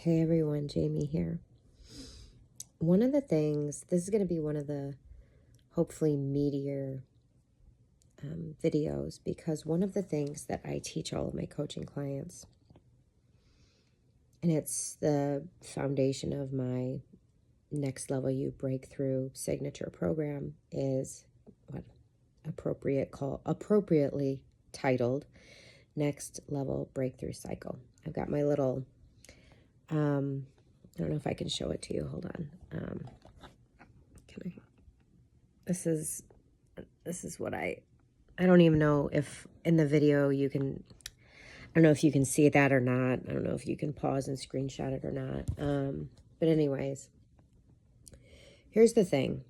Hey everyone, Jamie here. One of the things, this is going to be one of the hopefully meatier videos, because one of the things that I teach all of my coaching clients, and it's the foundation of my Next Level You Breakthrough signature program, is what appropriately titled Next Level Breakthrough Cycle. I've got my little I don't know if I can show it to you. Hold on. Can I? This is what I don't even know if in the video you can, I don't know if you can see that or not. I don't know if you can pause and screenshot it or not. But anyways, here's the thing.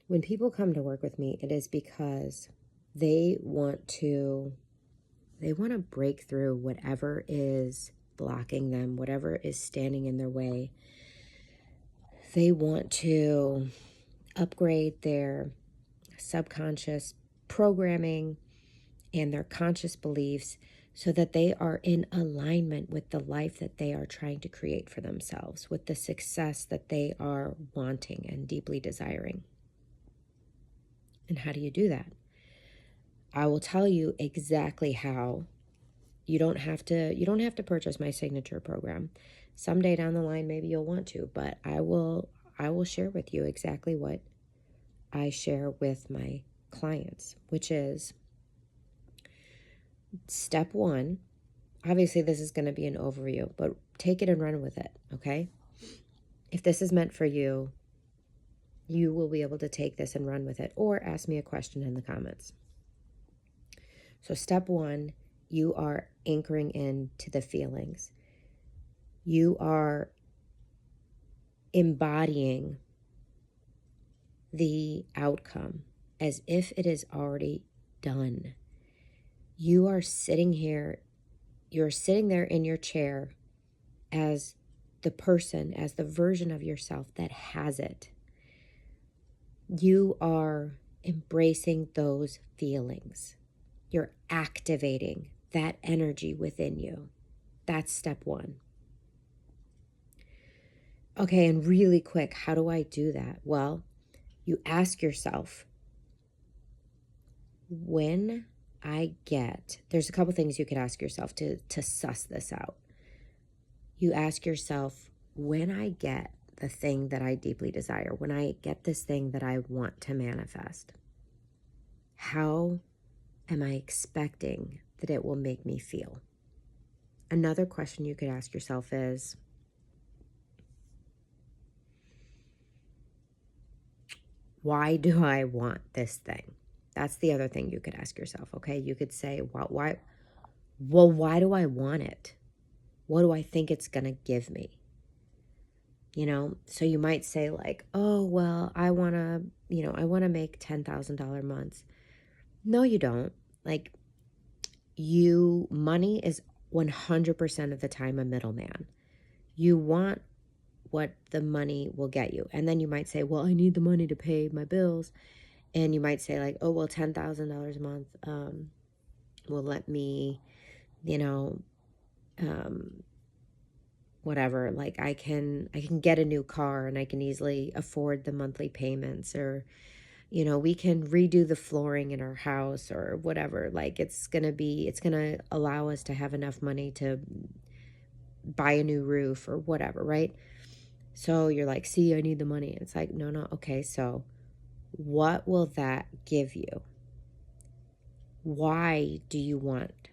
When people come to work with me, it is because they want to break through whatever is blocking them, whatever is standing in their way. They want to upgrade their subconscious programming and their conscious beliefs so that they are in alignment with the life that they are trying to create for themselves, with the success that they are wanting and deeply desiring. And how do you do that? I will tell you exactly how. You don't have to purchase my signature program. Someday down the line maybe you'll want to, but I will share with you exactly what I share with my clients, which is step one. Obviously this is going to be an overview, but take it and run with it, okay? If this is meant for you, you will be able to take this and run with it, or ask me a question in the comments. So step one, you are anchoring into the feelings. You are embodying the outcome as if it is already done. You are sitting here, you're sitting there in your chair as the person, as the version of yourself that has it. You are embracing those feelings. You're activating that energy within you. That's step one. Okay, and really quick, how do I do that? Well, you ask yourself, when there's a couple things you could ask yourself to suss this out. You ask yourself, when I get the thing that I deeply desire, when I get this thing that I want to manifest, how am I expecting that it will make me feel? Another question you could ask yourself is, why do I want this thing? That's the other thing you could ask yourself, okay? You could say, why do I want it? What do I think it's going to give me? So you might say like, oh, well, I want to make $10,000 months. No, you don't. Like, money is 100% of the time a middleman. You want what the money will get you. And then you might say, well, I need the money to pay my bills. And you might say like, oh, well, $10,000 a month will let me, whatever, like I can get a new car and I can easily afford the monthly payments, or we can redo the flooring in our house or whatever. Like it's going to allow us to have enough money to buy a new roof or whatever, right? So you're like, see, I need the money. It's like, no, okay, so what will that give you? Why do you want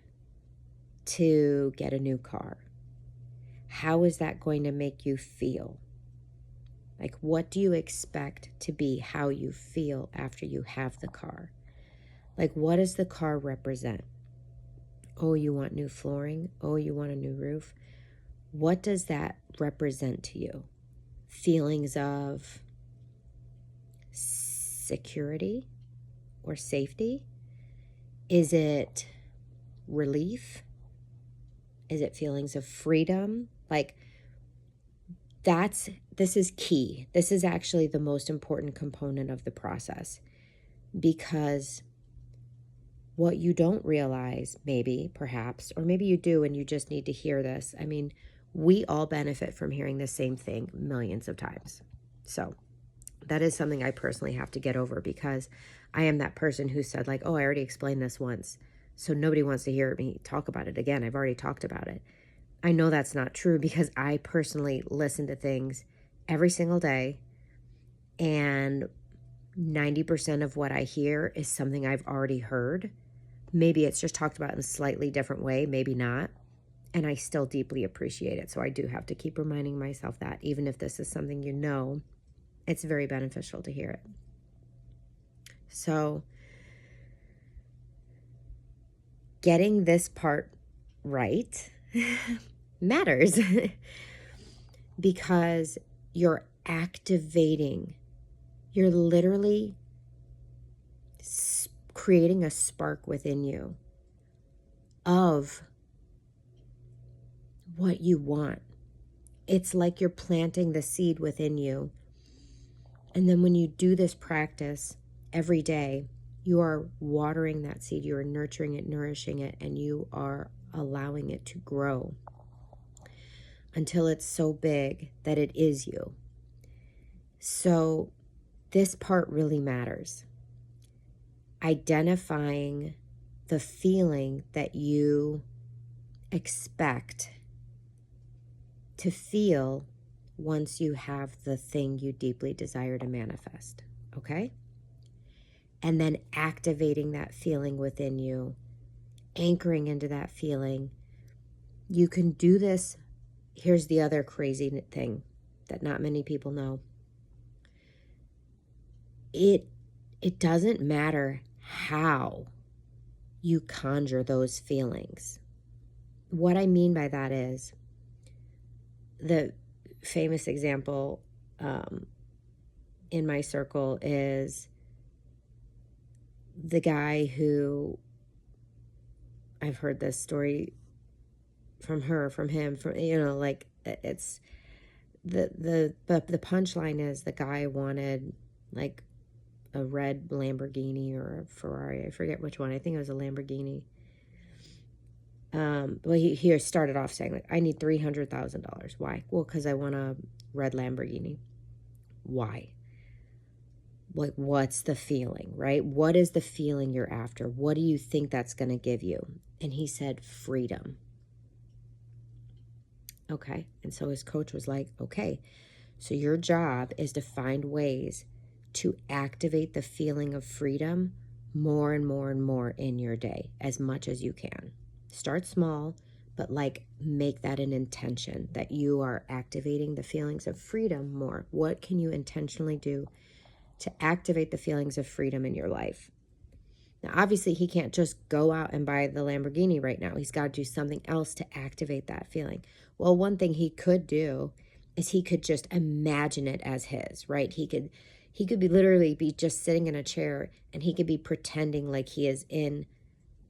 to get a new car? How is that going to make you feel? Like, what do you expect to be how you feel after you have the car? Like, what does the car represent? Oh, you want new flooring? Oh, you want a new roof? What does that represent to you? Feelings of security or safety? Is it relief? Is it feelings of freedom? Like, this is key. This is actually the most important component of the process, because what you don't realize, maybe, perhaps, or maybe you do and you just need to hear this. I mean, We all benefit from hearing the same thing millions of times. So that is something I personally have to get over, because I am that person who said like, oh, I already explained this once, so nobody wants to hear me talk about it again. I've already talked about it. I know that's not true, because I personally listen to things every single day, and 90% of what I hear is something I've already heard. Maybe it's just talked about in a slightly different way, maybe not. And I still deeply appreciate it. So I do have to keep reminding myself that, even if this is something you know, it's very beneficial to hear it. So getting this part right matters because you're activating, you're literally creating a spark within you of what you want. It's like you're planting the seed within you. And then when you do this practice every day, you are watering that seed, you are nurturing it, nourishing it, and you are allowing it to grow until it's so big that it is you. So this part really matters. Identifying the feeling that you expect to feel once you have the thing you deeply desire to manifest, okay? And then activating that feeling within you, anchoring into that feeling. You can do this. Here's the other crazy thing that not many people know. It doesn't matter how you conjure those feelings. What I mean by that is, the famous example in my circle is the guy who, I've heard this story from her, from him, from, you know, like, it's the punchline is the guy wanted like a red Lamborghini or a Ferrari. I forget which one. I think it was a Lamborghini. Well, he started off saying like, I need $300,000. Why? Well, because I want a red Lamborghini. Why? Like, what's the feeling, right? What is the feeling you're after? What do you think that's going to give you? And he said, freedom. Okay. And so his coach was like, okay, so your job is to find ways to activate the feeling of freedom more and more and more in your day, as much as you can. Start small, but like make that an intention that you are activating the feelings of freedom more. What can you intentionally do to activate the feelings of freedom in your life? Now, obviously, he can't just go out and buy the Lamborghini right now. He's got to do something else to activate that feeling. Well, one thing he could do is he could just imagine it as his, right? He could be literally be just sitting in a chair, and he could be pretending like he is in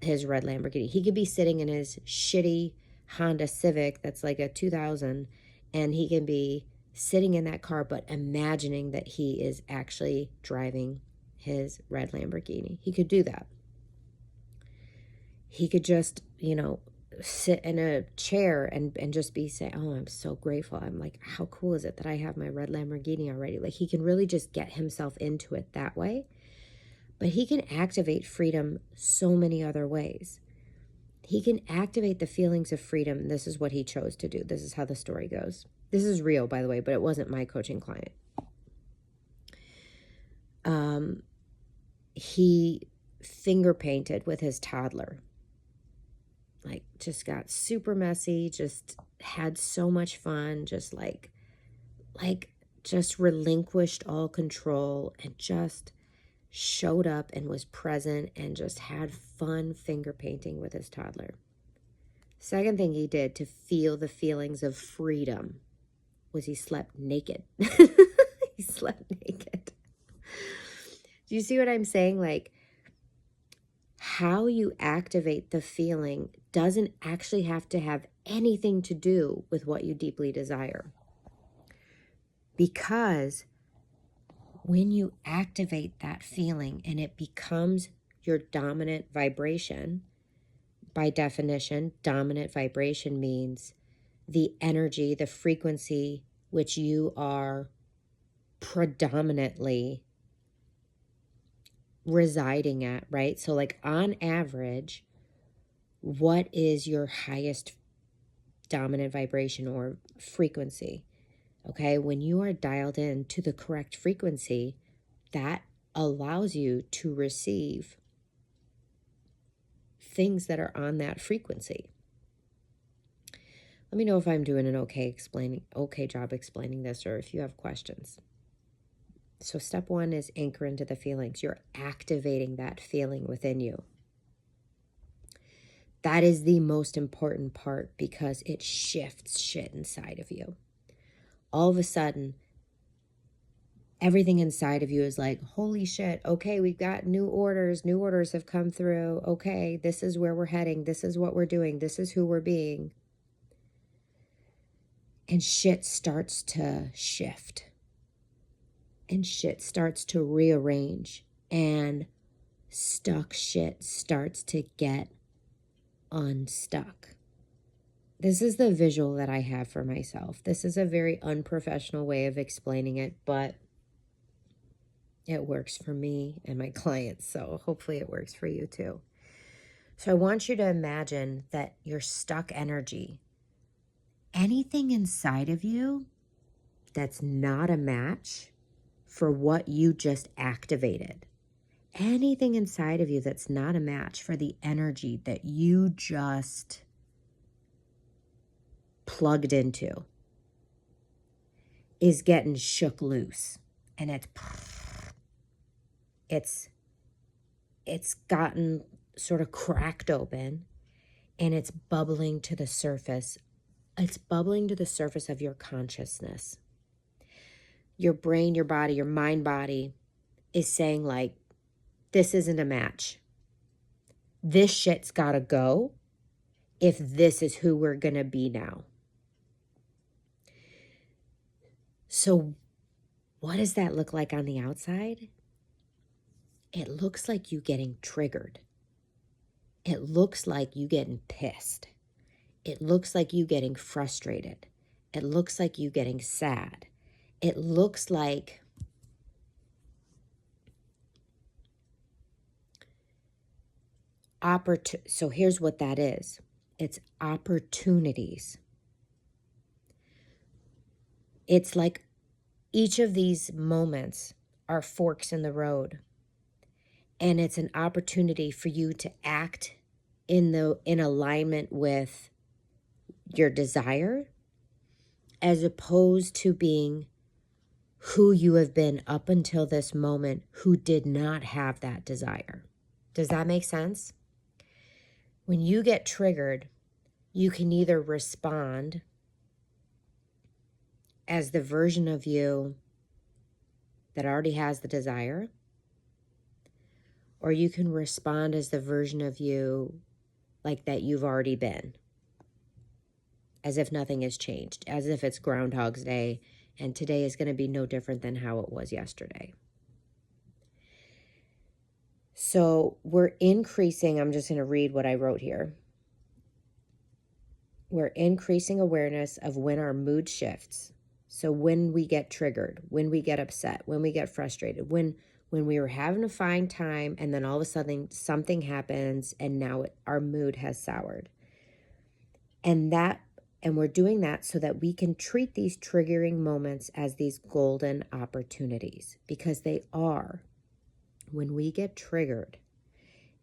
his red Lamborghini. He could be sitting in his shitty Honda Civic that's like a 2000, and he can be sitting in that car but imagining that he is actually driving his red Lamborghini. He could do that. He could just, sit in a chair and just be saying, oh, I'm so grateful. I'm like, how cool is it that I have my red Lamborghini already? Like, he can really just get himself into it that way. But he can activate freedom so many other ways. He can activate the feelings of freedom. This is what he chose to do. This is how the story goes. This is real, by the way, but it wasn't my coaching client. He finger painted with his toddler. Like, just got super messy, just had so much fun, just just relinquished all control and just showed up and was present and just had fun finger painting with his toddler. Second thing he did to feel the feelings of freedom was he slept naked. He slept naked. Do you see what I'm saying? Like, how you activate the feeling doesn't actually have to have anything to do with what you deeply desire. Because when you activate that feeling and it becomes your dominant vibration, by definition, dominant vibration means the energy, the frequency which you are predominantly residing at, right? So like on average, what is your highest dominant vibration or frequency? Okay, when you are dialed in to the correct frequency, that allows you to receive things that are on that frequency. Let me know if I'm doing an okay job explaining this, or if you have questions. So step one is anchor into the feelings. You're activating that feeling within you. That is the most important part because it shifts shit inside of you. All of a sudden, everything inside of you is like, holy shit, okay, we've got new orders. New orders have come through. Okay, this is where we're heading. This is what we're doing. This is who we're being. And shit starts to shift. And shit starts to rearrange. And stuck shit starts to get unstuck. This is the visual that I have for myself. This is a very unprofessional way of explaining it, but it works for me and my clients, so hopefully it works for you too. So I want you to imagine that your stuck energy, anything inside of you that's not a match for what you just activated, anything inside of you that's not a match for the energy that you just plugged into, is getting shook loose. And it's gotten sort of cracked open, and it's bubbling to the surface. It's bubbling to the surface of your consciousness. Your brain, your body, your mind body is saying like, this isn't a match. This shit's gotta go if this is who we're gonna be now. So what does that look like on the outside? It looks like you getting triggered. It looks like you getting pissed. It looks like you getting frustrated. It looks like you getting sad. It looks like so here's what that is. It's opportunities. It's like each of these moments are forks in the road. And it's an opportunity for you to act in alignment with your desire, as opposed to being who you have been up until this moment, who did not have that desire. Does that make sense? When you get triggered, you can either respond as the version of you that already has the desire, or you can respond as the version of you like that you've already been, as if nothing has changed, as if it's Groundhog's Day and today is going to be no different than how it was yesterday. So we're increasing, I'm just going to read what I wrote here. We're increasing awareness of when our mood shifts. So when we get triggered, when we get upset, when we get frustrated, when we were having a fine time and then all of a sudden something happens and now our mood has soured. And we're doing that so that we can treat these triggering moments as these golden opportunities, because they are. When we get triggered,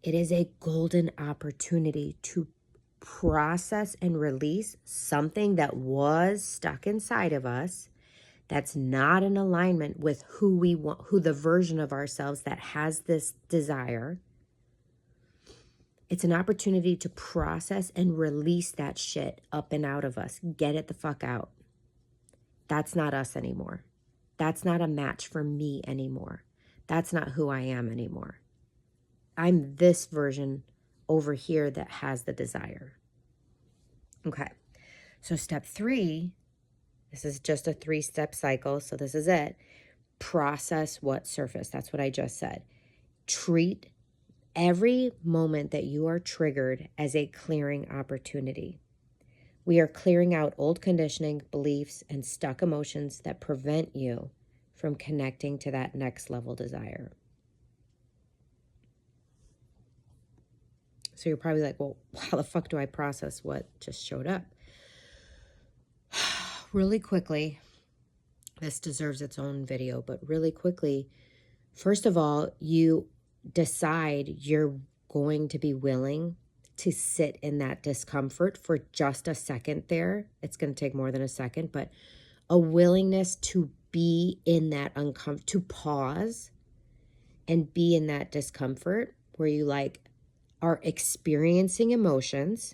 it is a golden opportunity to process and release something that was stuck inside of us, that's not in alignment with who we want, who the version of ourselves that has this desire. It's an opportunity to process and release that shit up and out of us. Get it the fuck out. That's not us anymore. That's not a match for me anymore. That's not who I am anymore. I'm this version over here that has the desire. Okay. So step 3, this is just a 3-step cycle. So this is it. Process what surfaced. That's what I just said. Treat every moment that you are triggered as a clearing opportunity. We are clearing out old conditioning, beliefs, and stuck emotions that prevent you from connecting to that next level desire. So you're probably like, well, how the fuck do I process what just showed up? Really quickly, this deserves its own video, but really quickly, first of all, you decide you're going to be willing to sit in that discomfort for just a second there. It's going to take more than a second, but a willingness to be in that uncomfort, to pause and be in that discomfort where you like are experiencing emotions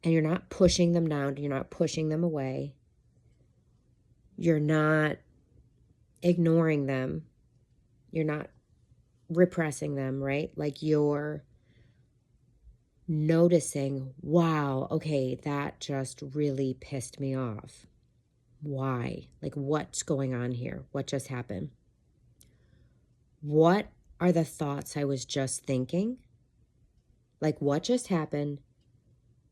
and you're not pushing them down, you're not pushing them away, you're not ignoring them, you're not repressing them, right? Like you're noticing, wow, okay, that just really pissed me off. Why? Like, what's going on here? What just happened? What are the thoughts I was just thinking? Like, what just happened?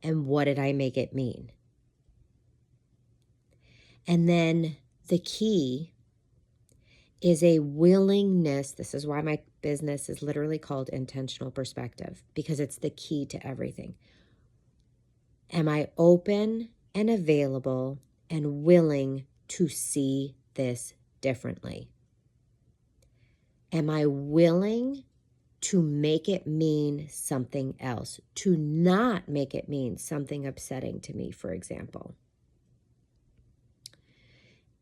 And what did I make it mean? And then the key is a willingness. This is why my business is literally called Intentional Perspective, because it's the key to everything. Am I open and available and willing to see this differently? Am I willing to make it mean something else, to not make it mean something upsetting to me, for example?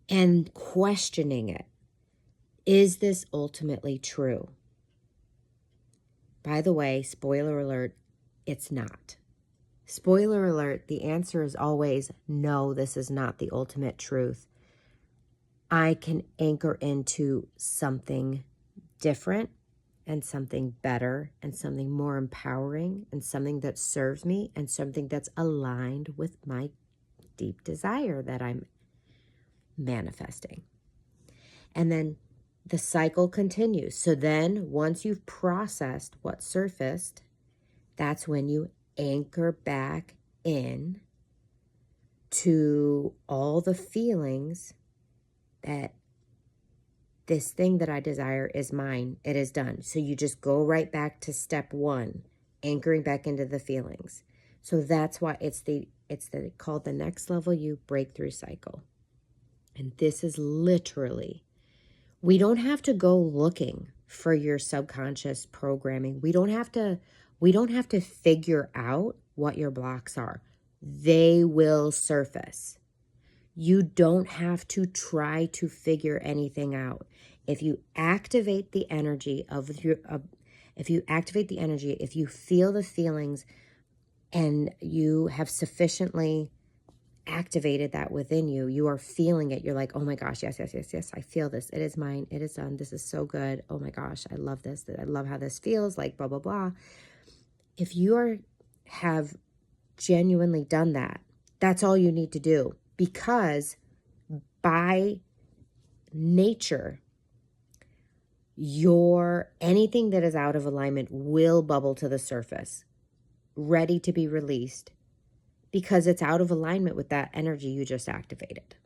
And questioning it. Is this ultimately true? By the way, spoiler alert, it's not. Spoiler alert, the answer is always no, this is not the ultimate truth. I can anchor into something different and something better and something more empowering and something that serves me and something that's aligned with my deep desire that I'm manifesting. And then the cycle continues. So then once you've processed what surfaced, that's when you anchor back in to all the feelings that this thing that I desire is mine. It is done. So you just go right back to step one, anchoring back into the feelings. So that's why it's called the next level you breakthrough cycle. And this is literally, we don't have to go looking for your subconscious programming. We don't have to figure out what your blocks are. They will surface. You don't have to try to figure anything out. If you activate the energy if you feel the feelings and you have sufficiently activated that within you, you are feeling it. You're like, oh my gosh, yes, yes, yes, yes, I feel this. It is mine. It is done. This is so good. Oh my gosh, I love this. I love how this feels, like blah, blah, blah. If you have genuinely done that, that's all you need to do, because by nature, anything that is out of alignment will bubble to the surface, ready to be released, because it's out of alignment with that energy you just activated.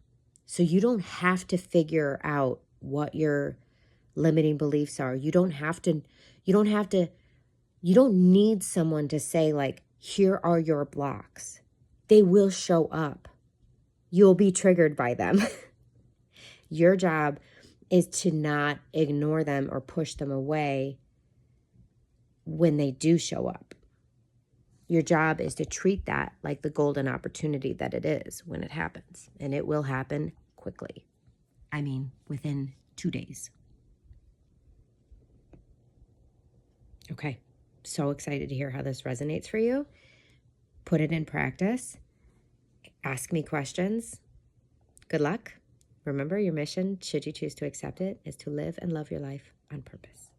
So you don't have to figure out what your limiting beliefs are. You don't need someone to say, like, here are your blocks. They will show up. You'll be triggered by them. Your job is to not ignore them or push them away when they do show up. Your job is to treat that like the golden opportunity that it is when it happens. And it will happen quickly. I mean, within 2 days. Okay. So excited to hear how this resonates for you. Put it in practice. Ask me questions. Good luck. Remember, your mission, should you choose to accept it, is to live and love your life on purpose.